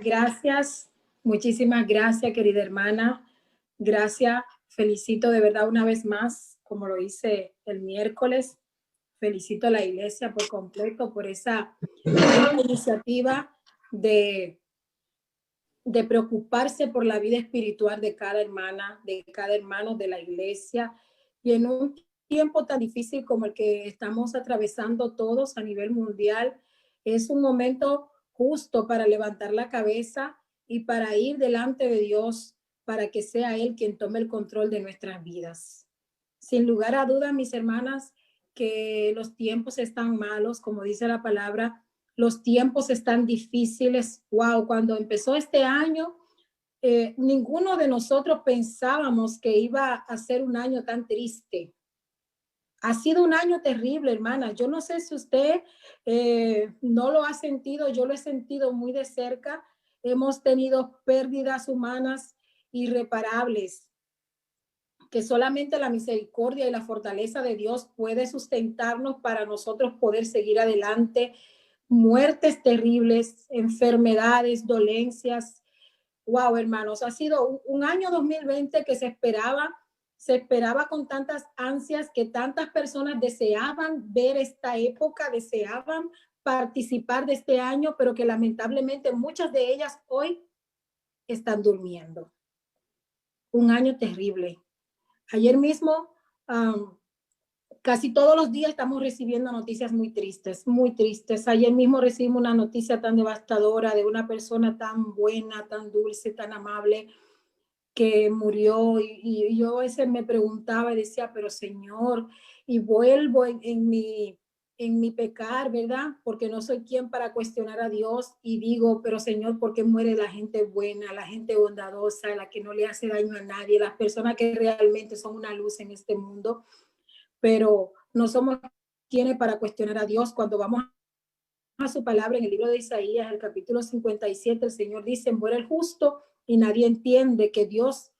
gracias, muchísimas gracias, querida hermana. Gracias, felicito de verdad una vez más, como lo hice el miércoles. Felicito a la iglesia por completo por esa iniciativa de, de preocuparse por la vida espiritual de cada hermana, de cada hermano de la iglesia. Y en un tiempo tan difícil como el que estamos atravesando todos a nivel mundial, es un momento justo para levantar la cabeza y para ir delante de Dios, para que sea Él quien tome el control de nuestras vidas. Sin lugar a dudas, mis hermanas, que los tiempos están malos, como dice la palabra, los tiempos están difíciles. Wow, cuando empezó este año, ninguno de nosotros pensábamos que iba a ser un año tan triste. Ha sido un año terrible, hermana. Yo no sé si usted no lo ha sentido, yo lo he sentido muy de cerca. Hemos tenido pérdidas humanas irreparables, que solamente la misericordia y la fortaleza de Dios puede sustentarnos para nosotros poder seguir adelante. Muertes terribles, enfermedades, dolencias. Wow, hermanos, ha sido un año 2020 que se esperaba con tantas ansias, que tantas personas deseaban ver esta época, deseaban participar de este año, pero que lamentablemente muchas de ellas hoy están durmiendo. Un año terrible. Ayer mismo, casi todos los días estamos recibiendo noticias muy tristes, muy tristes. Ayer mismo recibimos una noticia tan devastadora de una persona tan buena, tan dulce, tan amable, que murió. Y yo a veces me preguntaba y decía, pero Señor, y vuelvo en mi pecar, ¿verdad? Porque no soy quien para cuestionar a Dios, y digo, pero Señor, ¿por qué muere la gente buena, la gente bondadosa, la que no le hace daño a nadie, las personas que realmente son una luz en este mundo? Pero no somos quienes para cuestionar a Dios. Cuando vamos a su palabra en el libro de Isaías, el capítulo 57, el Señor dice, muere el justo, y nadie entiende que Dios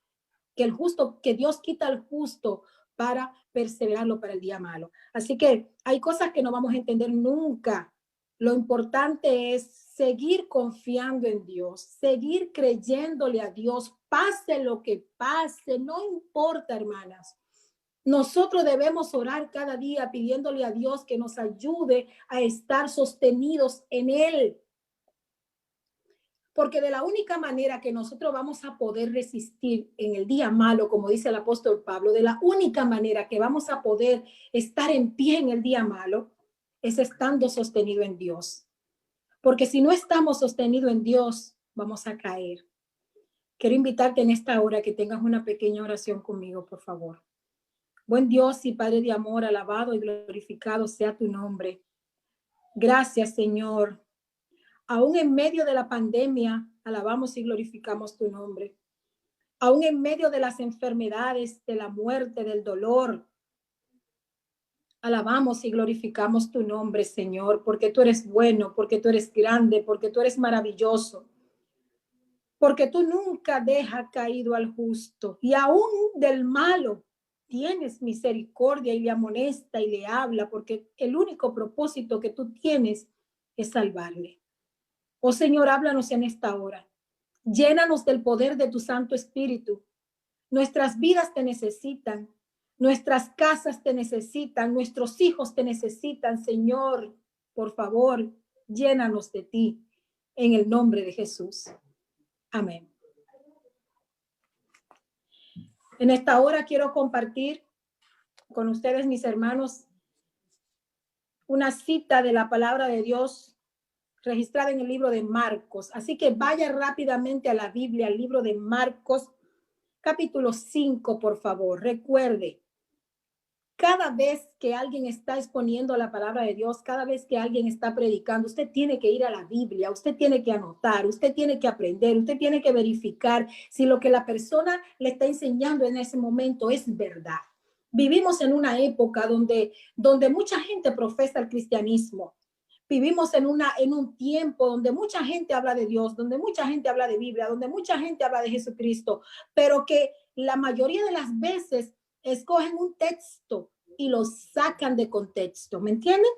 quita al justo para perseverarlo para el día malo. Así que hay cosas que no vamos a entender nunca. Lo importante es seguir confiando en Dios, seguir creyéndole a Dios, pase lo que pase, no importa, hermanas. Nosotros debemos orar cada día pidiéndole a Dios que nos ayude a estar sostenidos en Él. Porque de la única manera que nosotros vamos a poder resistir en el día malo, como dice el apóstol Pablo, de la única manera que vamos a poder estar en pie en el día malo, es estando sostenido en Dios. Porque si no estamos sostenidos en Dios, vamos a caer. Quiero invitarte en esta hora que tengas una pequeña oración conmigo, por favor. Buen Dios y Padre de amor, alabado y glorificado sea tu nombre. Gracias, Señor. Aún en medio de la pandemia, alabamos y glorificamos tu nombre. Aún en medio de las enfermedades, de la muerte, del dolor, alabamos y glorificamos tu nombre, Señor, porque tú eres bueno, porque tú eres grande, porque tú eres maravilloso, porque tú nunca dejas caído al justo, y aún del malo tienes misericordia y le amonesta y le habla, porque el único propósito que tú tienes es salvarle. Oh Señor, háblanos en esta hora. Llénanos del poder de tu Santo Espíritu. Nuestras vidas te necesitan. Nuestras casas te necesitan. Nuestros hijos te necesitan, Señor. Por favor, llénanos de ti. En el nombre de Jesús. Amén. En esta hora quiero compartir con ustedes, mis hermanos, una cita de la palabra de Dios registrada en el libro de Marcos. Así que vaya rápidamente a la Biblia, al libro de Marcos, capítulo 5, por favor. Recuerde, cada vez que alguien está exponiendo la palabra de Dios, cada vez que alguien está predicando, usted tiene que ir a la Biblia, usted tiene que anotar, usted tiene que aprender, usted tiene que verificar si lo que la persona le está enseñando en ese momento es verdad. Vivimos en una época donde mucha gente profesa el cristianismo. Vivimos en un tiempo donde mucha gente habla de Dios, donde mucha gente habla de Biblia, donde mucha gente habla de Jesucristo, pero que la mayoría de las veces escogen un texto y lo sacan de contexto. ¿Me entienden?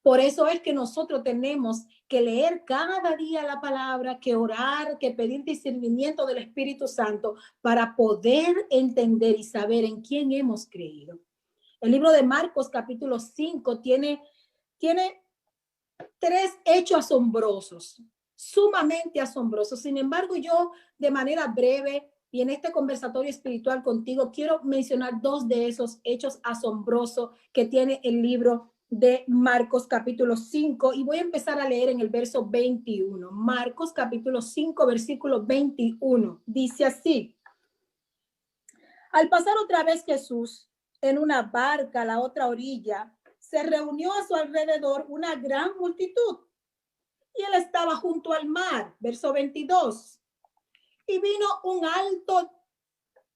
Por eso es que nosotros tenemos que leer cada día la palabra, que orar, que pedir discernimiento del Espíritu Santo para poder entender y saber en quién hemos creído. El libro de Marcos capítulo 5 tiene 3 hechos asombrosos, sumamente asombrosos. Sin embargo, yo de manera breve y en este conversatorio espiritual contigo quiero mencionar 2 de esos hechos asombrosos que tiene el libro de Marcos capítulo 5 y voy a empezar a leer en el verso 21. Marcos capítulo 5 versículo 21 dice así: al pasar otra vez Jesús en una barca a la otra orilla, se reunió a su alrededor una gran multitud y él estaba junto al mar. Verso 22. Y vino un alto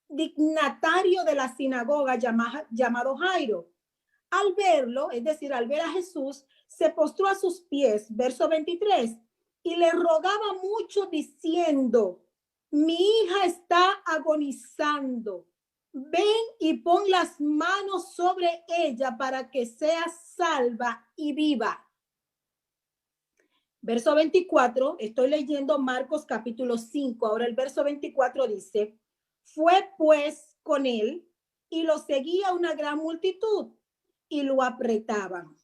dignatario de la sinagoga llamado Jairo. Al verlo, es decir, al ver a Jesús, se postró a sus pies. Verso 23. Y le rogaba mucho diciendo: mi hija está agonizando. Ven y pon las manos sobre ella para que sea salva y viva. Verso 24, estoy leyendo Marcos capítulo 5. Ahora el verso 24 dice: fue pues con él y lo seguía una gran multitud y lo apretaban.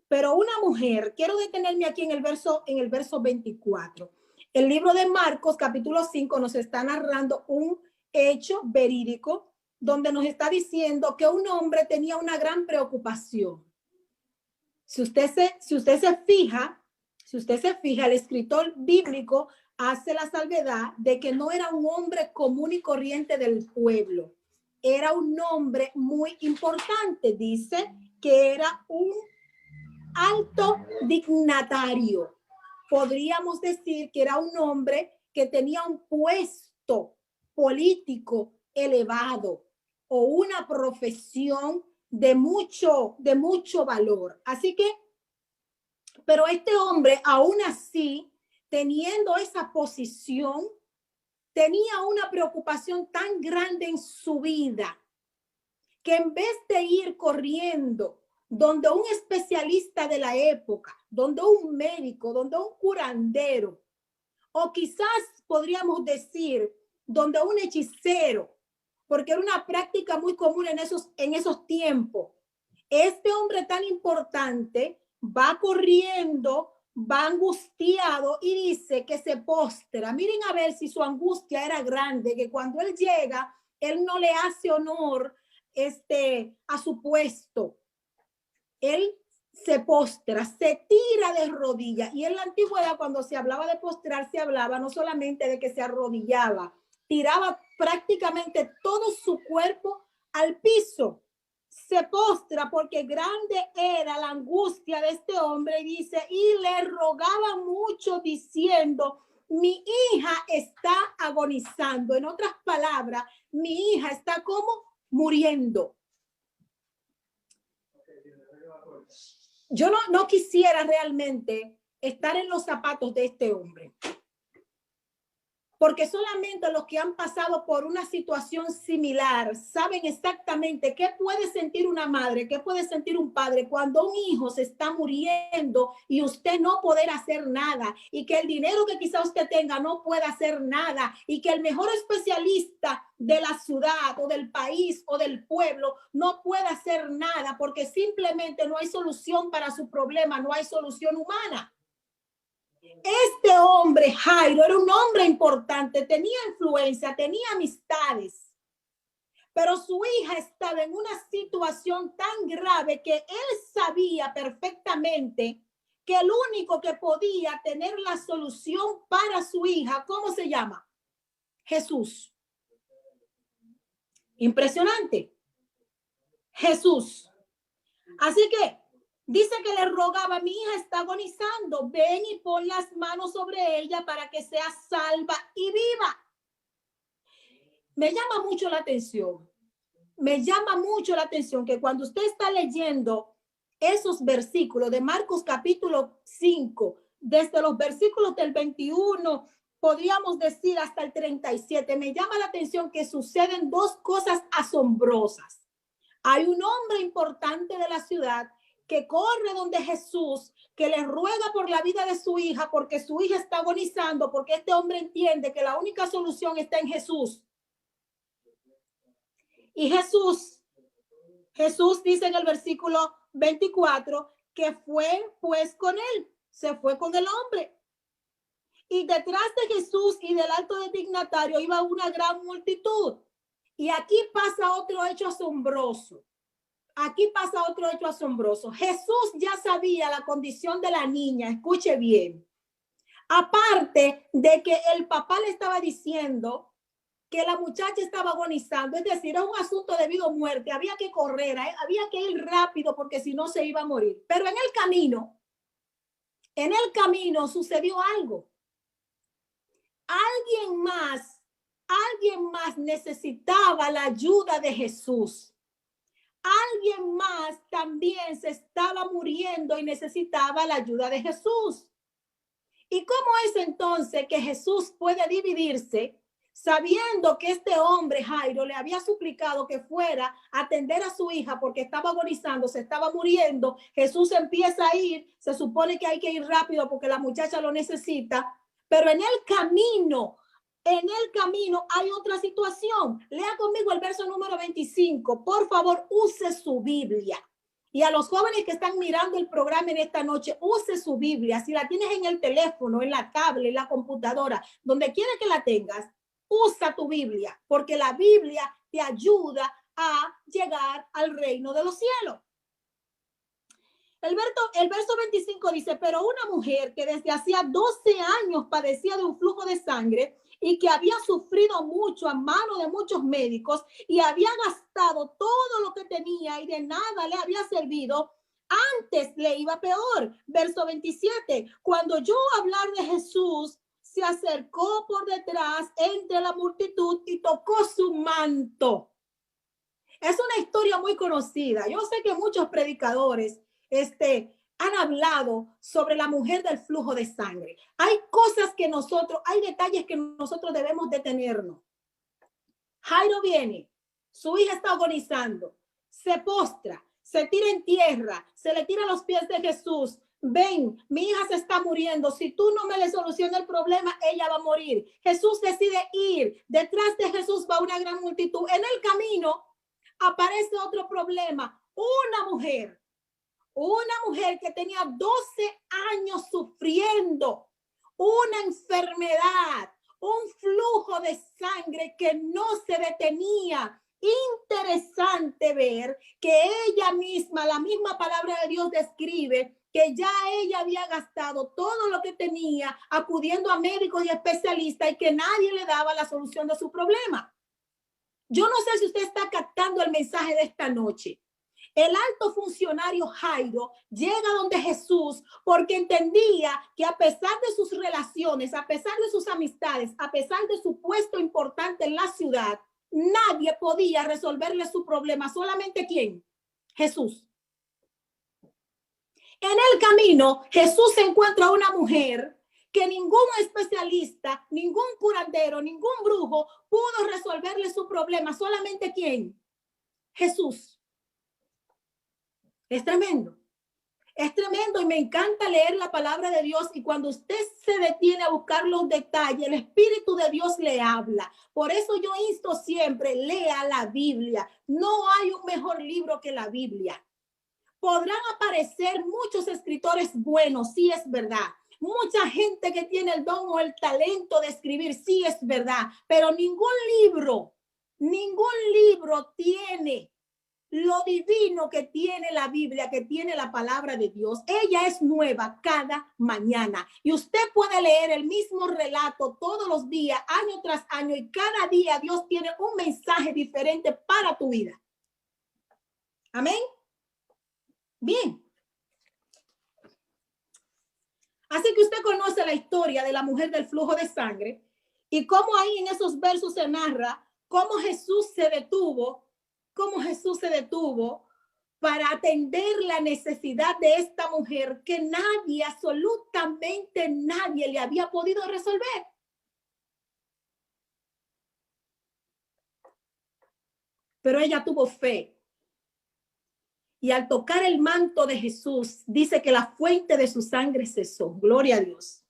Pero una mujer, quiero detenerme aquí en el verso 24. El libro de Marcos capítulo 5 nos está narrando un hecho verídico donde nos está diciendo que un hombre tenía una gran preocupación. Si usted se fija, el escritor bíblico hace la salvedad de que no era un hombre común y corriente del pueblo. Era un hombre muy importante. Dice que era un alto dignatario. Podríamos decir que era un hombre que tenía un puesto político elevado o una profesión de mucho valor. Así que, pero este hombre, aún así, teniendo esa posición, tenía una preocupación tan grande en su vida que en vez de ir corriendo donde un especialista de la época, donde un médico, donde un curandero, o quizás podríamos decir donde un hechicero, porque era una práctica muy común en esos tiempos. Este hombre tan importante va corriendo, va angustiado y dice que se postra. Miren a ver si su angustia era grande, que cuando él llega, él no le hace honor a su puesto. Él se postra, se tira de rodillas. Y en la antigüedad, cuando se hablaba de postrar, se hablaba no solamente de que se arrodillaba, tiraba prácticamente todo su cuerpo al piso. Se postra porque grande era la angustia de este hombre, dice, y le rogaba mucho diciendo: mi hija está agonizando. En otras palabras, mi hija está como muriendo. Yo no quisiera realmente estar en los zapatos de este hombre, porque solamente los que han pasado por una situación similar saben exactamente qué puede sentir una madre, qué puede sentir un padre cuando un hijo se está muriendo y usted no poder hacer nada, y que el dinero que quizá usted tenga no pueda hacer nada, y que el mejor especialista de la ciudad o del país o del pueblo no pueda hacer nada porque simplemente no hay solución para su problema, no hay solución humana. Este hombre, Jairo, era un hombre importante, tenía influencia, tenía amistades, pero su hija estaba en una situación tan grave que él sabía perfectamente que el único que podía tener la solución para su hija, ¿cómo se llama? Jesús. Impresionante. Jesús. Así que dice que le rogaba: mi hija está agonizando, ven y pon las manos sobre ella para que sea salva y viva. Me llama mucho la atención que cuando usted está leyendo esos versículos de Marcos capítulo 5, desde los versículos del 21, podríamos decir hasta el 37, me llama la atención que suceden 2 cosas asombrosas. Hay un hombre importante de la ciudad que corre donde Jesús, que le ruega por la vida de su hija, porque su hija está agonizando, porque este hombre entiende que la única solución está en Jesús. Y Jesús dice en el versículo 24 que fue pues con él, se fue con el hombre. Y detrás de Jesús y del alto dignatario iba una gran multitud. Y aquí pasa otro hecho asombroso. Aquí pasa otro hecho asombroso. Jesús ya sabía la condición de la niña, escuche bien. Aparte de que el papá le estaba diciendo que la muchacha estaba agonizando, es decir, era un asunto de vida o muerte, había que correr, había que ir rápido porque si no se iba a morir. Pero en el camino sucedió algo. Alguien más necesitaba la ayuda de Jesús. Alguien más también se estaba muriendo y necesitaba la ayuda de Jesús. ¿Y cómo es entonces que Jesús puede dividirse sabiendo que este hombre, Jairo, le había suplicado que fuera a atender a su hija porque estaba agonizando, se estaba muriendo? Jesús empieza a ir, se supone que hay que ir rápido porque la muchacha lo necesita, pero en el camino hay otra situación. Lea conmigo el verso número 25. Por favor, use su Biblia. Y a los jóvenes que están mirando el programa en esta noche, use su Biblia. Si la tienes en el teléfono, en la tablet, en la computadora, donde quiera que la tengas, usa tu Biblia, porque la Biblia te ayuda a llegar al reino de los cielos. El verso 25 dice, pero una mujer que desde hacía 12 años padecía de un flujo de sangre y que había sufrido mucho a mano de muchos médicos y había gastado todo lo que tenía y de nada le había servido, antes le iba peor. Verso 27, cuando oyó hablar de Jesús, se acercó por detrás entre la multitud y tocó su manto. Es una historia muy conocida. Yo sé que muchos predicadores han hablado sobre la mujer del flujo de sangre. Hay cosas que hay detalles que nosotros debemos detenernos. Jairo viene, su hija está agonizando, se postra, se tira en tierra, se le tira a los pies de Jesús. Ven, mi hija se está muriendo. Si tú no me le solucionas el problema, ella va a morir. Jesús decide ir. Detrás de Jesús va una gran multitud. En el camino aparece otro problema. Una mujer que tenía 12 años sufriendo una enfermedad, un flujo de sangre que no se detenía. Interesante ver que ella misma, la misma palabra de Dios describe que ya ella había gastado todo lo que tenía acudiendo a médicos y especialistas y que nadie le daba la solución de su problema. Yo no sé si usted está captando el mensaje de esta noche. El alto funcionario Jairo llega donde Jesús porque entendía que a pesar de sus relaciones, a pesar de sus amistades, a pesar de su puesto importante en la ciudad, nadie podía resolverle su problema. ¿Solamente quién? Jesús. En el camino, Jesús encuentra a una mujer que ningún especialista, ningún curandero, ningún brujo pudo resolverle su problema. ¿Solamente quién? Jesús. Es tremendo. Es tremendo y me encanta leer la palabra de Dios y cuando usted se detiene a buscar los detalles, el Espíritu de Dios le habla. Por eso yo insto siempre, lea la Biblia. No hay un mejor libro que la Biblia. Podrán aparecer muchos escritores buenos, sí es verdad. Mucha gente que tiene el don o el talento de escribir, sí es verdad. Pero ningún libro tiene lo divino que tiene la Biblia, que tiene la palabra de Dios. Ella es nueva cada mañana y usted puede leer el mismo relato todos los días, año tras año, y cada día Dios tiene un mensaje diferente para tu vida. Amén. Bien. Así que usted conoce la historia de la mujer del flujo de sangre y cómo ahí en esos versos se narra cómo Jesús se detuvo para atender la necesidad de esta mujer que nadie, absolutamente nadie le había podido resolver. Pero ella tuvo fe. Y al tocar el manto de Jesús, dice que la fuente de su sangre cesó. Gloria a Dios.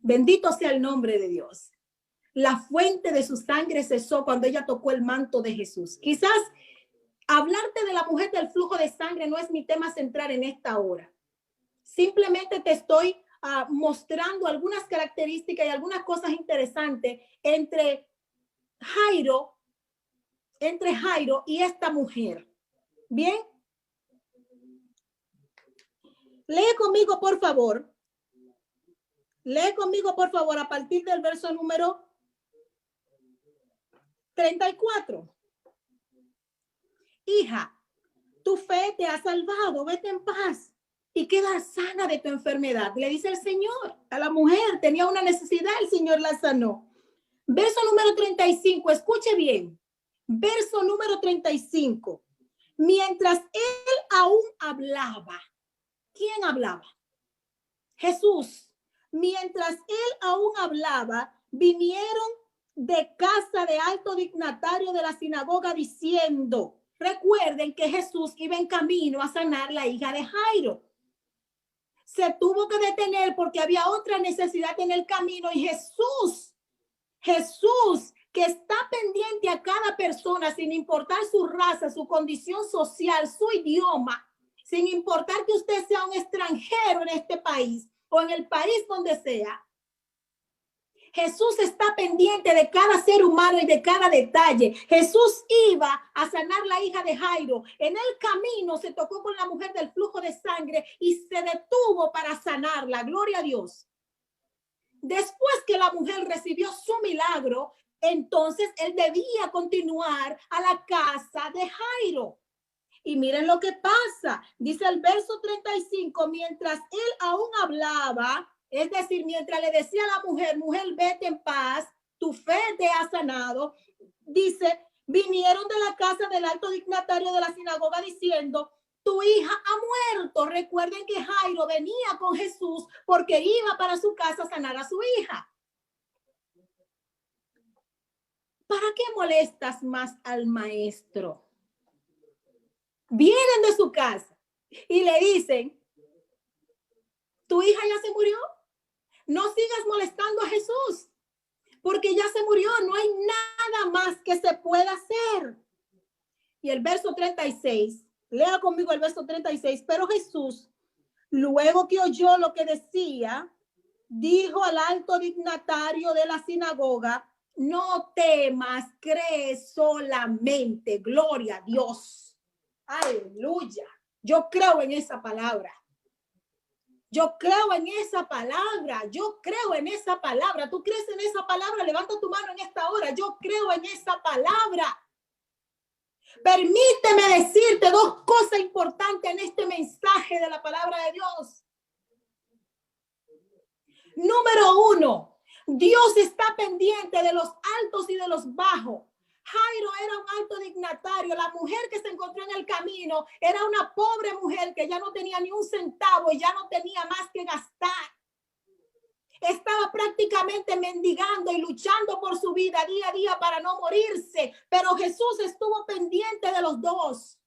Bendito sea el nombre de Dios. La fuente de su sangre cesó cuando ella tocó el manto de Jesús. Quizás hablarte de la mujer del flujo de sangre no es mi tema central en esta hora. Simplemente te estoy mostrando algunas características y algunas cosas interesantes entre Jairo y esta mujer. Bien. Lee conmigo, por favor. Lee conmigo, por favor, a partir del verso número 34. Hija, tu fe te ha salvado, vete en paz y queda sana de tu enfermedad. Le dice el Señor a la mujer, tenía una necesidad, el Señor la sanó. Verso número 35, escuche bien. Verso número 35. Mientras él aún hablaba, ¿quién hablaba? Jesús. Mientras él aún hablaba, vinieron de casa de alto dignatario de la sinagoga diciendo, recuerden que Jesús iba en camino a sanar la hija de Jairo. Se tuvo que detener porque había otra necesidad en el camino y Jesús, que está pendiente a cada persona sin importar su raza, su condición social, su idioma, sin importar que usted sea un extranjero en este país o en el país donde sea. Jesús está pendiente de cada ser humano y de cada detalle. Jesús iba a sanar la hija de Jairo. En el camino se tocó con la mujer del flujo de sangre y se detuvo para sanarla. Gloria a Dios. Después que la mujer recibió su milagro, entonces él debía continuar a la casa de Jairo. Y miren lo que pasa. Dice el verso 35, mientras él aún hablaba, es decir, mientras le decía a la mujer, vete en paz, tu fe te ha sanado. Dice, vinieron de la casa del alto dignatario de la sinagoga diciendo, tu hija ha muerto. Recuerden que Jairo venía con Jesús porque iba para su casa a sanar a su hija. ¿Para qué molestas más al maestro? Vienen de su casa y le dicen, tu hija ya se murió. No sigas molestando a Jesús porque ya se murió. No hay nada más que se pueda hacer. Y el verso 36, lea conmigo el verso 36. Pero Jesús, luego que oyó lo que decía, dijo al alto dignatario de la sinagoga, no temas, cree solamente. Gloria a Dios. Aleluya. Yo creo en esa palabra. Yo creo en esa palabra. Yo creo en esa palabra. ¿Tú crees en esa palabra? Levanta tu mano en esta hora. Yo creo en esa palabra. Permíteme decirte dos cosas importantes en este mensaje de la palabra de Dios. Número uno, Dios está pendiente de los altos y de los bajos. Jairo era un alto dignatario. La mujer que se encontró en el camino era una pobre mujer que ya no tenía ni un centavo y ya no tenía más que gastar. Estaba prácticamente mendigando y luchando por su vida día a día para no morirse. Pero Jesús estuvo pendiente de los dos.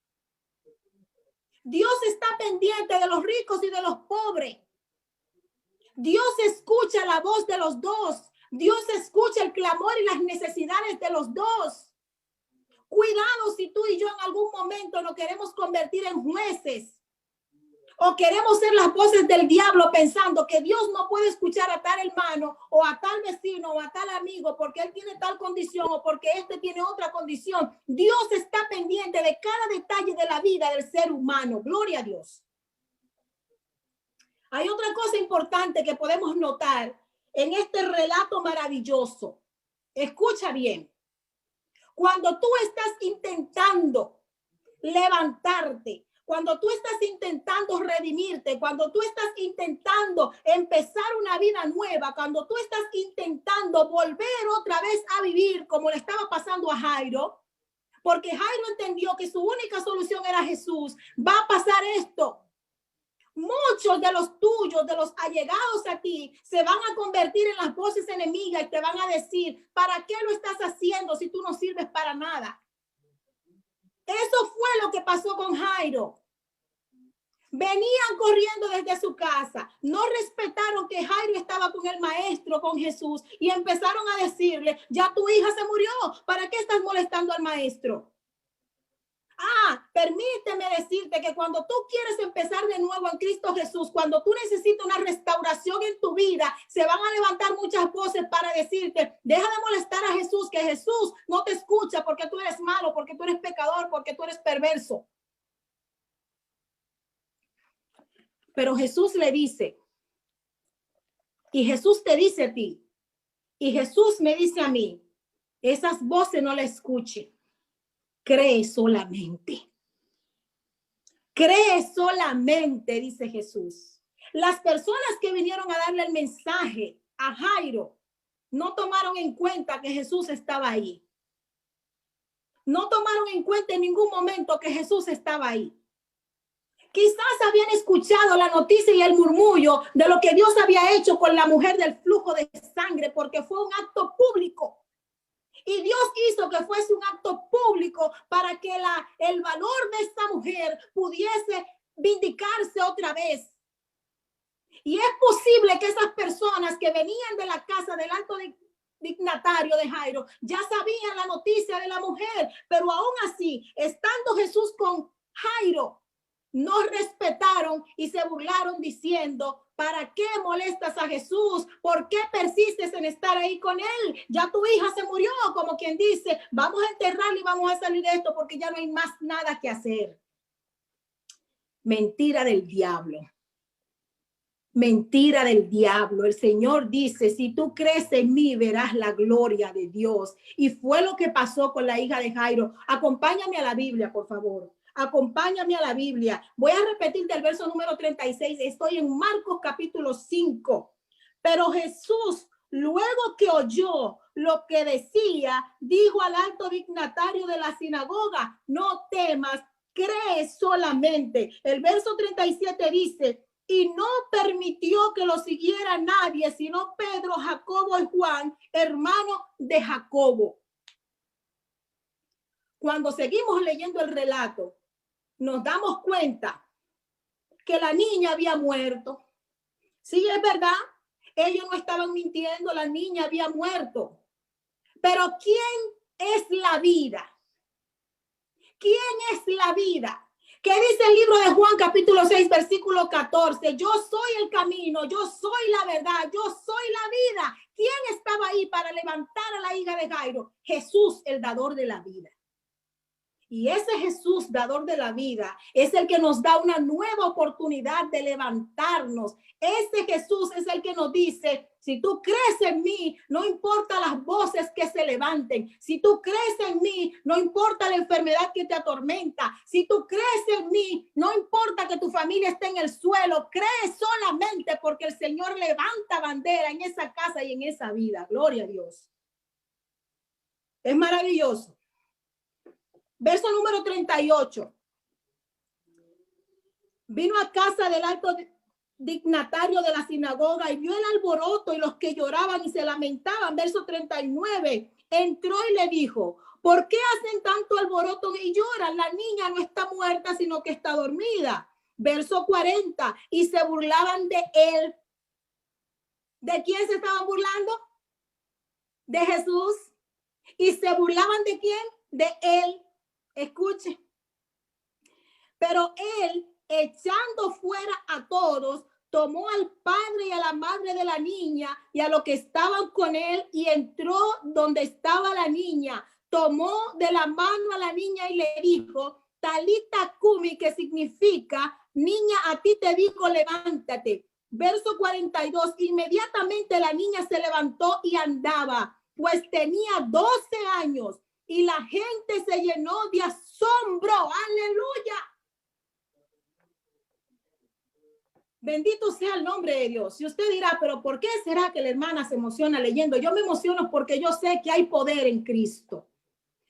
Dios está pendiente de los ricos y de los pobres. Dios escucha la voz de los dos. Dios escucha el clamor y las necesidades de los dos. Cuidado si tú y yo en algún momento nos queremos convertir en jueces o queremos ser las voces del diablo pensando que Dios no puede escuchar a tal hermano o a tal vecino o a tal amigo porque él tiene tal condición o porque este tiene otra condición. Dios está pendiente de cada detalle de la vida del ser humano. Gloria a Dios. Hay otra cosa importante que podemos notar en este relato maravilloso. Escucha bien. Cuando tú estás intentando levantarte, cuando tú estás intentando redimirte, cuando tú estás intentando empezar una vida nueva, cuando tú estás intentando volver otra vez a vivir como le estaba pasando a Jairo, porque Jairo entendió que su única solución era Jesús, va a pasar esto. Muchos de los tuyos, de los allegados a ti, se van a convertir en las voces enemigas y te van a decir, ¿para qué lo estás haciendo si tú no sirves para nada? Eso fue lo que pasó con Jairo. Venían corriendo desde su casa, no respetaron que Jairo estaba con el maestro, con Jesús, y empezaron a decirle, ya tu hija se murió, ¿para qué estás molestando al maestro? Permíteme decirte que cuando tú quieres empezar de nuevo en Cristo Jesús, cuando tú necesitas una restauración en tu vida, se van a levantar muchas voces para decirte, deja de molestar a Jesús, que Jesús no te escucha porque tú eres malo, porque tú eres pecador, porque tú eres perverso. Pero Jesús le dice, y Jesús te dice a ti, y Jesús me dice a mí, esas voces no las escuche, cree solamente. Cree solamente, dice Jesús. Las personas que vinieron a darle el mensaje a Jairo no tomaron en cuenta que Jesús estaba ahí. No tomaron en cuenta en ningún momento que Jesús estaba ahí. Quizás habían escuchado la noticia y el murmullo de lo que Dios había hecho con la mujer del flujo de sangre, porque fue un acto público. Y Dios hizo que fuese un acto público para que el valor de esta mujer pudiese vindicarse otra vez. Y es posible que esas personas que venían de la casa del alto dignatario de Jairo ya sabían la noticia de la mujer, pero aún así, estando Jesús con Jairo, no respetaron y se burlaron diciendo, ¿para qué molestas a Jesús? ¿Por qué persistes en estar ahí con él? Ya tu hija se murió, como quien dice, vamos a enterrarla y vamos a salir de esto porque ya no hay más nada que hacer. Mentira del diablo. Mentira del diablo. El Señor dice, si tú crees en mí, verás la gloria de Dios. Y fue lo que pasó con la hija de Jairo. Acompáñame a la Biblia, por favor. Acompáñame a la Biblia. Voy a repetir del verso número 36. Estoy en Marcos capítulo 5. Pero Jesús, luego que oyó lo que decía, dijo al alto dignatario de la sinagoga, no temas, cree solamente. El verso 37 dice, y no permitió que lo siguiera nadie, sino Pedro, Jacobo y Juan, hermano de Jacobo. Cuando seguimos leyendo el relato, nos damos cuenta que la niña había muerto. Sí, es verdad, ellos no estaban mintiendo, la niña había muerto. Pero ¿quién es la vida? ¿Quién es la vida? ¿Qué dice el libro de Juan capítulo 6 versículo 14? Yo soy el camino, yo soy la verdad, yo soy la vida. ¿Quién estaba ahí para levantar a la hija de Jairo? Jesús, el dador de la vida. Y ese Jesús, dador de la vida, es el que nos da una nueva oportunidad de levantarnos. Ese Jesús es el que nos dice, si tú crees en mí, no importa las voces que se levanten. Si tú crees en mí, no importa la enfermedad que te atormenta. Si tú crees en mí, no importa que tu familia esté en el suelo. Cree solamente porque el Señor levanta bandera en esa casa y en esa vida. Gloria a Dios. Es maravilloso. Verso número 38. Vino a casa del alto dignatario de la sinagoga y vio el alboroto y los que lloraban y se lamentaban. Verso 39. Entró y le dijo, ¿por qué hacen tanto alboroto y lloran? La niña no está muerta, sino que está dormida. Verso 40. Y se burlaban de él. ¿De quién se estaban burlando? De Jesús. ¿Y se burlaban de quién? De él. Escuche. Pero él, echando fuera a todos, tomó al padre y a la madre de la niña y a los que estaban con él y entró donde estaba la niña. Tomó de la mano a la niña y le dijo, Talita Kumi, que significa, niña, a ti te digo, levántate. Verso 42, inmediatamente la niña se levantó y andaba, pues tenía 12 años. Y la gente se llenó de asombro. ¡Aleluya! Bendito sea el nombre de Dios. Y usted dirá, pero ¿por qué será que la hermana se emociona leyendo? Yo me emociono porque yo sé que hay poder en Cristo.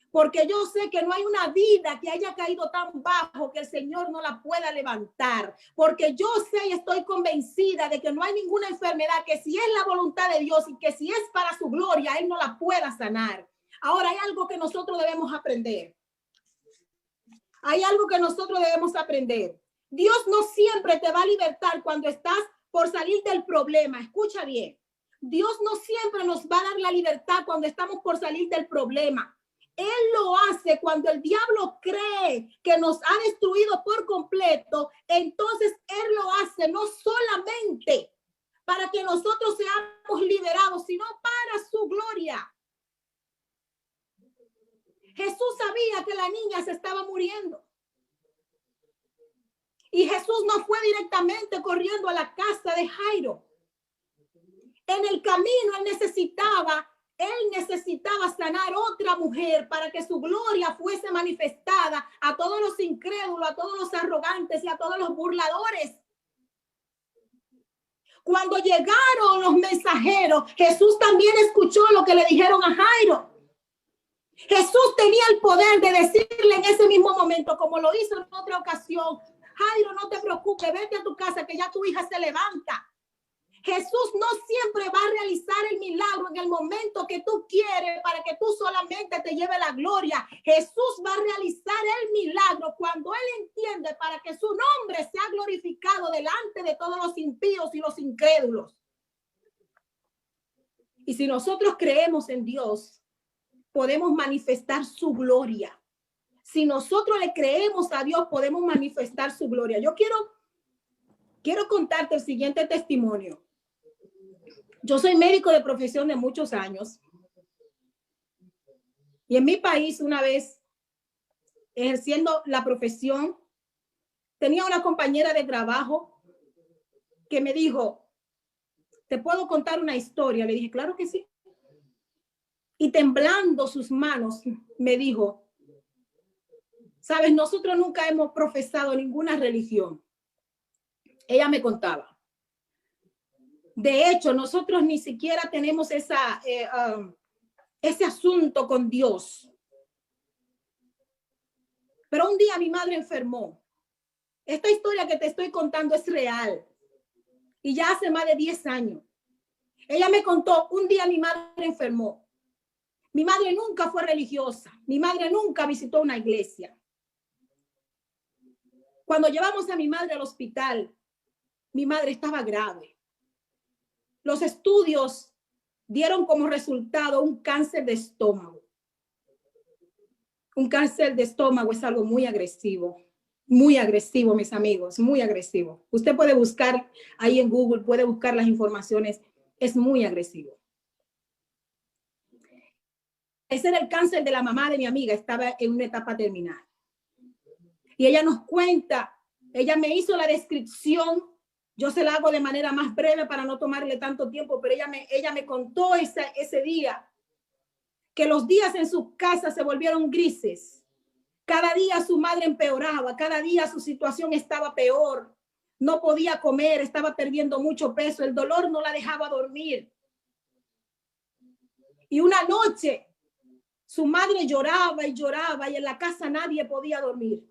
Porque yo sé que no hay una vida que haya caído tan bajo que el Señor no la pueda levantar. Porque yo sé y estoy convencida de que no hay ninguna enfermedad que si es la voluntad de Dios y que si es para su gloria, Él no la pueda sanar. Ahora hay algo que nosotros debemos aprender. Hay algo que nosotros debemos aprender. Dios no siempre te va a libertar cuando estás por salir del problema. Escucha bien. Dios no siempre nos va a dar la libertad cuando estamos por salir del problema. Él lo hace cuando el diablo cree que nos ha destruido por completo. Entonces Él lo hace no solamente para que nosotros seamos liberados, sino para su gloria. Jesús sabía que la niña se estaba muriendo. Y Jesús no fue directamente corriendo a la casa de Jairo. En el camino él necesitaba sanar otra mujer para que su gloria fuese manifestada a todos los incrédulos, a todos los arrogantes y a todos los burladores. Cuando llegaron los mensajeros, Jesús también escuchó lo que le dijeron a Jairo. Jesús tenía el poder de decirle en ese mismo momento, como lo hizo en otra ocasión: Jairo, no te preocupes, vete a tu casa que ya tu hija se levanta. Jesús no siempre va a realizar el milagro en el momento que tú quieres para que tú solamente te lleve la gloria. Jesús va a realizar el milagro cuando Él entiende para que su nombre sea glorificado delante de todos los impíos y los incrédulos. Y si nosotros creemos en Dios, podemos manifestar su gloria. Si nosotros le creemos a Dios, podemos manifestar su gloria. Yo quiero contarte el siguiente testimonio. Yo soy médico de profesión de muchos años. Y en mi país, una vez, ejerciendo la profesión, tenía una compañera de trabajo que me dijo: ¿te puedo contar una historia? Le dije, claro que sí. Y temblando sus manos, me dijo: sabes, nosotros nunca hemos profesado ninguna religión. Ella me contaba. De hecho, nosotros ni siquiera tenemos ese asunto con Dios. Pero un día mi madre enfermó. Esta historia que te estoy contando es real. Y ya hace más de 10 años. Ella me contó, un día mi madre enfermó. Mi madre nunca fue religiosa. Mi madre nunca visitó una iglesia. Cuando llevamos a mi madre al hospital, mi madre estaba grave. Los estudios dieron como resultado un cáncer de estómago. Un cáncer de estómago es algo muy agresivo, mis amigos, muy agresivo. Usted puede buscar ahí en Google, puede buscar las informaciones, es muy agresivo. Ese era el cáncer de la mamá de mi amiga, estaba en una etapa terminal. Y ella nos cuenta, ella me hizo la descripción. Yo se la hago de manera más breve para no tomarle tanto tiempo, pero ella me contó ese día que los días en su casa se volvieron grises. Cada día su madre empeoraba, cada día su situación estaba peor. No podía comer, estaba perdiendo mucho peso, el dolor no la dejaba dormir. Y una noche su madre lloraba y lloraba y en la casa nadie podía dormir.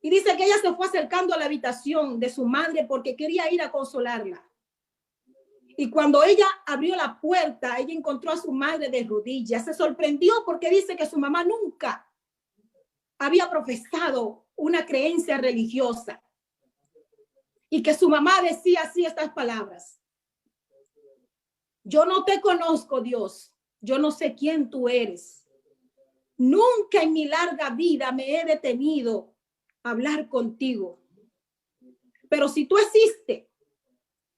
Y dice que ella se fue acercando a la habitación de su madre porque quería ir a consolarla. Y cuando ella abrió la puerta, ella encontró a su madre de rodillas. Se sorprendió porque dice que su mamá nunca había profesado una creencia religiosa. Y que su mamá decía así estas palabras: yo no te conozco, Dios. Yo no sé quién tú eres. Nunca en mi larga vida me he detenido hablar contigo. Pero si tú existes,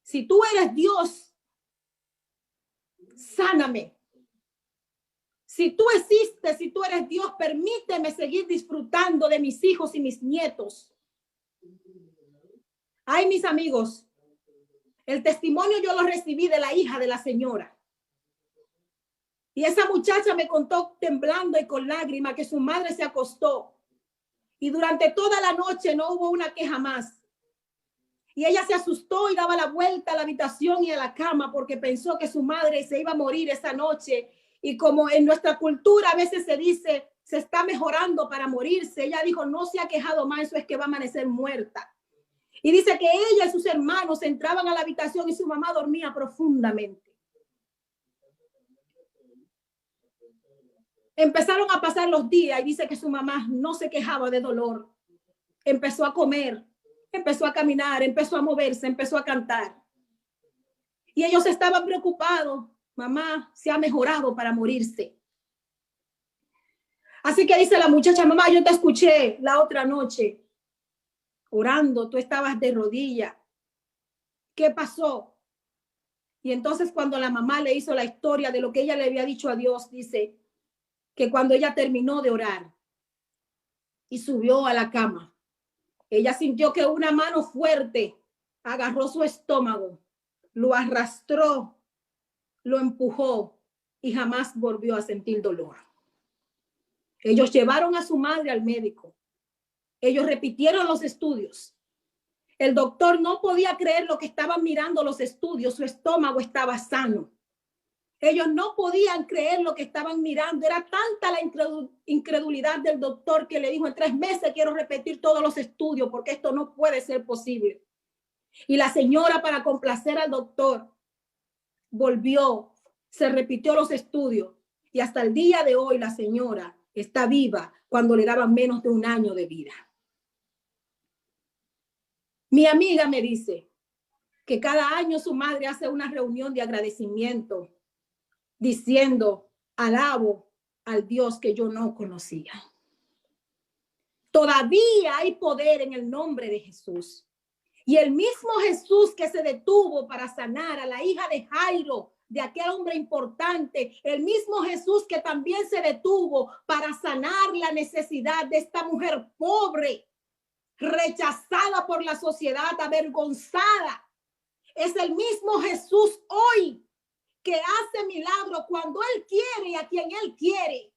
si tú eres Dios, sáname. Si tú existes, si tú eres Dios, permíteme seguir disfrutando de mis hijos y mis nietos. Ay, mis amigos, el testimonio yo lo recibí de la hija de la señora. Y esa muchacha me contó temblando y con lágrimas que su madre se acostó. Y durante toda la noche no hubo una queja más. Y ella se asustó y daba la vuelta a la habitación y a la cama porque pensó que su madre se iba a morir esa noche. Y como en nuestra cultura a veces se dice, se está mejorando para morirse, ella dijo, no se ha quejado más, eso es que va a amanecer muerta. Y dice que ella y sus hermanos entraban a la habitación y su mamá dormía profundamente. Empezaron a pasar los días y dice que su mamá no se quejaba de dolor. Empezó a comer, empezó a caminar, empezó a moverse, empezó a cantar. Y ellos estaban preocupados. Mamá se ha mejorado para morirse. Así que dice la muchacha, mamá, yo te escuché la otra noche orando, tú estabas de rodillas. ¿Qué pasó? Y entonces cuando la mamá le hizo la historia de lo que ella le había dicho a Dios, dice que cuando ella terminó de orar y subió a la cama, ella sintió que una mano fuerte agarró su estómago, lo arrastró, lo empujó y jamás volvió a sentir dolor. Ellos llevaron a su madre al médico. Ellos repitieron los estudios. El doctor no podía creer lo que estaban mirando los estudios. Su estómago estaba sano. Ellos no podían creer lo que estaban mirando. Era tanta la incredulidad del doctor que le dijo, en 3 meses quiero repetir todos los estudios porque esto no puede ser posible. Y la señora, para complacer al doctor, volvió, se repitió los estudios y hasta el día de hoy la señora está viva cuando le daban menos de 1 año de vida. Mi amiga me dice que cada año su madre hace una reunión de agradecimiento diciendo, alabo al Dios que yo no conocía. Todavía hay poder en el nombre de Jesús. Y el mismo Jesús que se detuvo para sanar a la hija de Jairo, de aquel hombre importante, el mismo Jesús que también se detuvo para sanar la necesidad de esta mujer pobre, rechazada por la sociedad, avergonzada, es el mismo Jesús hoy que hace milagros cuando Él quiere y a quien Él quiere.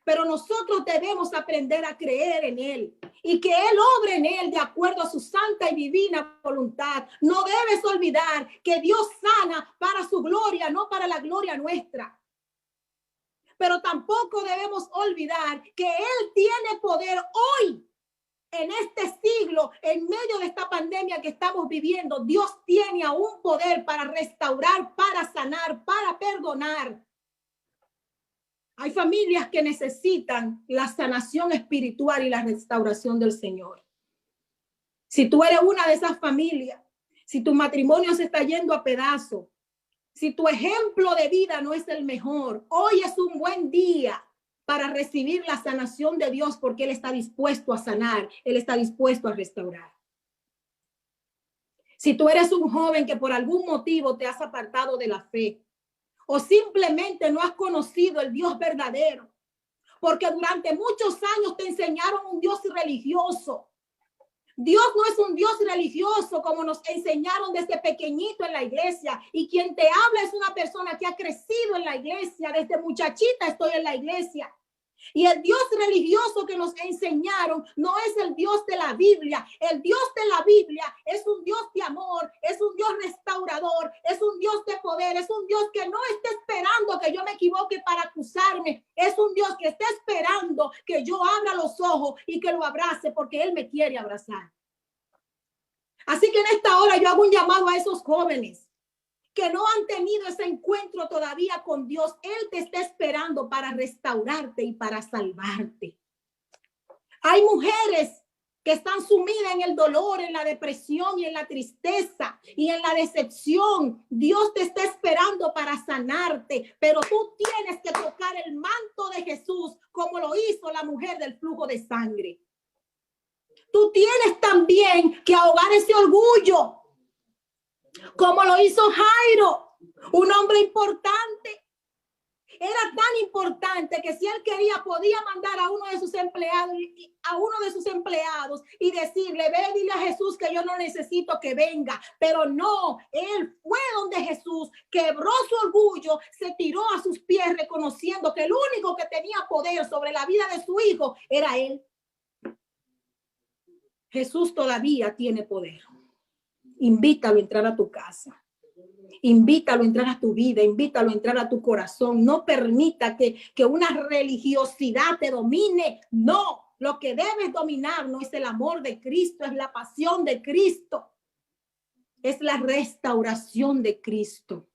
Pero nosotros debemos aprender a creer en Él y que Él obre en Él de acuerdo a su santa y divina voluntad. No debes olvidar que Dios sana para su gloria, no para la gloria nuestra. Pero tampoco debemos olvidar que Él tiene poder hoy, en este siglo, en medio de esta pandemia que estamos viviendo. Dios tiene aún poder para restaurar, para sanar, para perdonar. Hay familias que necesitan la sanación espiritual y la restauración del Señor. Si tú eres una de esas familias, si tu matrimonio se está yendo a pedazos, si tu ejemplo de vida no es el mejor, hoy es un buen día para recibir la sanación de Dios porque Él está dispuesto a sanar, Él está dispuesto a restaurar. Si tú eres un joven que por algún motivo te has apartado de la fe, o simplemente no has conocido el Dios verdadero, porque durante muchos años te enseñaron un Dios religioso. Dios no es un Dios religioso como nos enseñaron desde pequeñito en la iglesia. Y quien te habla es una persona que ha crecido en la iglesia. Desde muchachita estoy en la iglesia. Y el Dios religioso que nos enseñaron no es el Dios de la Biblia. El Dios de la Biblia es un Dios de amor, es un Dios restaurador, es un Dios de poder, es un Dios que no está esperando que yo me equivoque para acusarme. Es un Dios que está esperando que yo abra los ojos y que lo abrace porque Él me quiere abrazar. Así que en esta hora yo hago un llamado a esos jóvenes que no han tenido ese encuentro todavía con Dios. Él te está esperando para restaurarte y para salvarte. Hay mujeres que están sumidas en el dolor, en la depresión y en la tristeza y en la decepción. Dios te está esperando para sanarte, pero tú tienes que tocar el manto de Jesús como lo hizo la mujer del flujo de sangre. Tú tienes también que ahogar ese orgullo, como lo hizo Jairo, un hombre importante. Era tan importante que si él quería podía mandar a uno de sus empleados y decirle, ve, dile a Jesús que yo no necesito que venga. Pero no, él fue donde Jesús, quebró su orgullo, se tiró a sus pies reconociendo que el único que tenía poder sobre la vida de su hijo era él. Jesús todavía tiene poder. Invítalo a entrar a tu casa. Invítalo a entrar a tu vida, invítalo a entrar a tu corazón. No permita que una religiosidad te domine. No, lo que debes dominar no es el amor de Cristo, es la pasión de Cristo. Es la restauración de Cristo.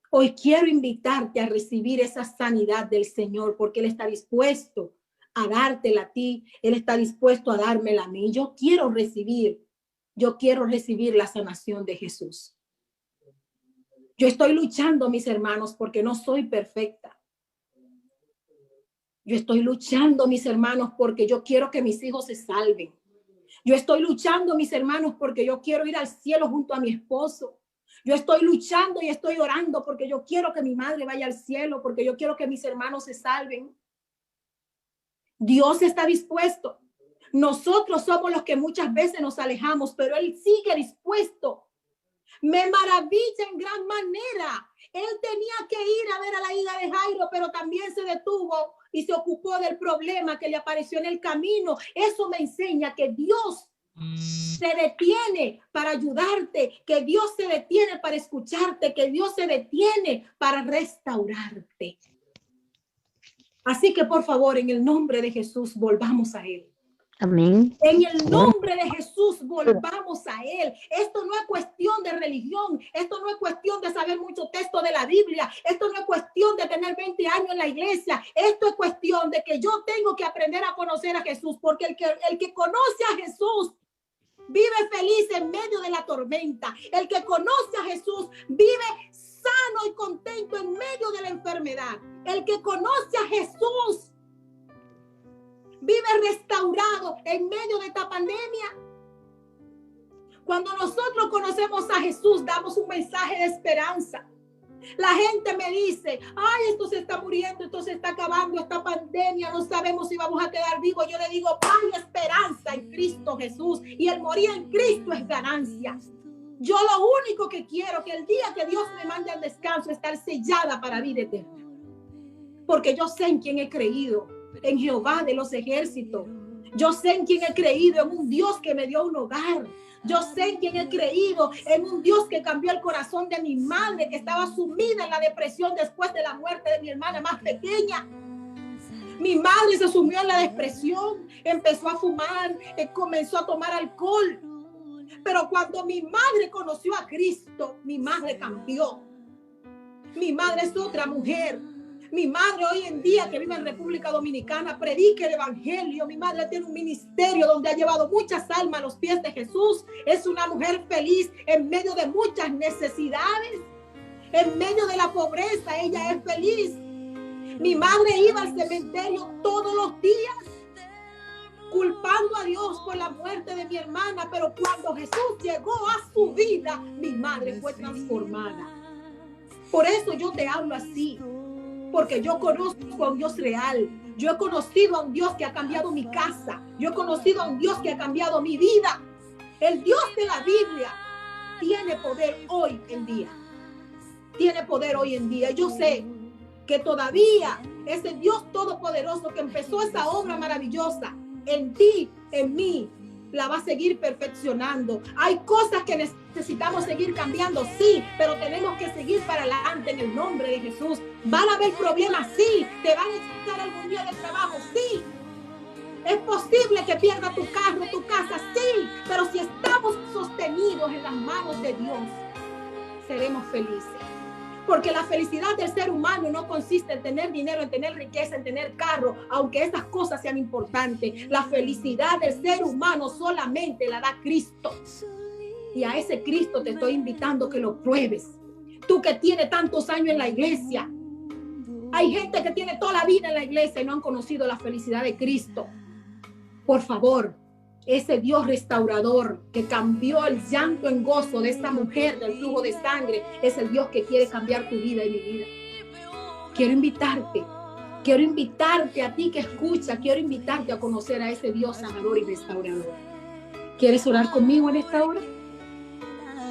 Hoy quiero invitarte a recibir esa sanidad del Señor, porque Él está dispuesto a dártela a ti. Él está dispuesto a dármela a mí. Yo quiero recibir la sanación de Jesús. Yo estoy luchando, mis hermanos, porque no soy perfecta. Yo estoy luchando, mis hermanos, porque yo quiero que mis hijos se salven. Yo estoy luchando, mis hermanos, porque yo quiero ir al cielo junto a mi esposo. Yo estoy luchando y estoy orando porque yo quiero que mi madre vaya al cielo, porque yo quiero que mis hermanos se salven. Dios está dispuesto. Nosotros somos los que muchas veces nos alejamos, pero Él sigue dispuesto. Me maravilla en gran manera. Él tenía que ir a ver a la hija de Jairo, pero también se detuvo y se ocupó del problema que le apareció en el camino. Eso me enseña que Dios se detiene para ayudarte, que Dios se detiene para escucharte, que Dios se detiene para restaurarte. Así que por favor, en el nombre de Jesús, volvamos a Él. Amén. En el nombre de Jesús, volvamos a Él. Esto no es cuestión de religión. Esto no es cuestión de saber mucho texto de la Biblia. Esto no es cuestión de tener 20 años en la iglesia. Esto es cuestión de que yo tengo que aprender a conocer a Jesús, porque el que conoce a Jesús vive feliz en medio de la tormenta. El que conoce a Jesús vive sano y contento en medio de la enfermedad. El que conoce a Jesús vive restaurado en medio de esta pandemia. Cuando nosotros conocemos a Jesús, damos un mensaje de esperanza. La gente me dice, ay, esto se está muriendo, esto se está acabando, esta pandemia, no sabemos si vamos a quedar vivos. Yo le digo, hay esperanza en Cristo Jesús, y el morir en Cristo es ganancia. Yo lo único que quiero, que el día que Dios me mande al descanso, estar sellada para vida eterna. Porque yo sé en quién he creído, en Jehová de los ejércitos. Yo sé en quién he creído, en un Dios que me dio un hogar. Yo sé en quién he creído, en un Dios que cambió el corazón de mi madre, que estaba sumida en la depresión después de la muerte de mi hermana más pequeña. Mi madre se sumió en la depresión, empezó a fumar, comenzó a tomar alcohol. Pero cuando mi madre conoció a Cristo, mi madre cambió. Mi madre es otra mujer. Mi madre hoy en día, que vive en República Dominicana, predica el evangelio. Mi madre tiene un ministerio donde ha llevado muchas almas a los pies de Jesús. Es una mujer feliz en medio de muchas necesidades. En medio de la pobreza, ella es feliz. Mi madre iba al cementerio todos los días, culpando a Dios por la muerte de mi hermana. Pero cuando Jesús llegó a su vida, mi madre fue transformada. Por eso yo te hablo así. Porque yo conozco a un Dios real. Yo he conocido a un Dios que ha cambiado mi casa. Yo he conocido a un Dios que ha cambiado mi vida. El Dios de la Biblia tiene poder hoy en día. Tiene poder hoy en día. Yo sé que todavía ese Dios todopoderoso que empezó esa obra maravillosa en ti, en mí, la va a seguir perfeccionando. Hay cosas que necesitamos seguir cambiando, sí, pero tenemos que seguir para adelante en el nombre de Jesús. Van a haber problemas, sí. Te van a echar algún día de trabajo, sí. Es posible que pierdas tu carro, tu casa, sí. Pero si estamos sostenidos en las manos de Dios, seremos felices. Porque la felicidad del ser humano no consiste en tener dinero, en tener riqueza, en tener carro, aunque esas cosas sean importantes. La felicidad del ser humano solamente la da Cristo. Y a ese Cristo te estoy invitando que lo pruebes. Tú que tienes tantos años en la iglesia. Hay gente que tiene toda la vida en la iglesia y no han conocido la felicidad de Cristo. Por favor, ese Dios restaurador que cambió el llanto en gozo de esta mujer del flujo de sangre, es el Dios que quiere cambiar tu vida y mi vida. Quiero invitarte a ti que escucha, quiero invitarte a conocer a ese Dios sanador y restaurador. ¿Quieres orar conmigo en esta hora?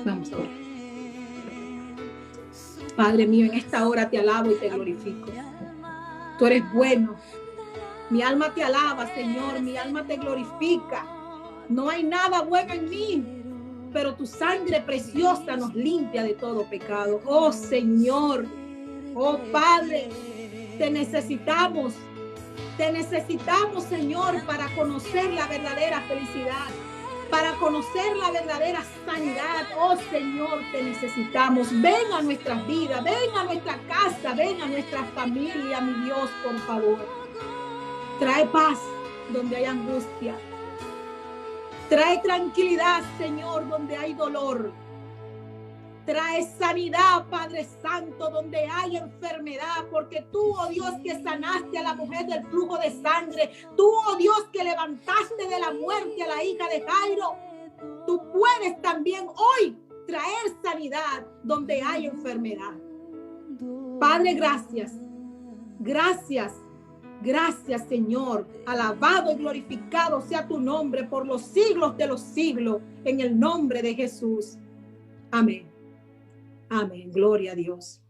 Vamos a orar. Padre mío, en esta hora te alabo y te glorifico. Tú eres bueno. Mi alma te alaba, Señor. Mi alma te glorifica. No hay nada bueno en mí, pero tu sangre preciosa nos limpia de todo pecado. Oh Señor, oh Padre, te necesitamos, Señor, para conocer la verdadera felicidad. para conocer la verdadera sanidad. Oh Señor, te necesitamos. Ven a nuestras vidas, ven a nuestra casa, ven a nuestra familia, mi Dios, por favor. Trae paz donde hay angustia. Trae tranquilidad, Señor, donde hay dolor. Trae sanidad, Padre Santo, donde hay enfermedad, porque tú, oh Dios, que sanaste a la mujer del flujo de sangre, tú, oh Dios, que levantaste de la muerte a la hija de Jairo, tú puedes también hoy traer sanidad donde hay enfermedad. Padre, gracias. Gracias. Gracias, Señor. Alabado y glorificado sea tu nombre por los siglos de los siglos, en el nombre de Jesús. Amén. Amén. Gloria a Dios.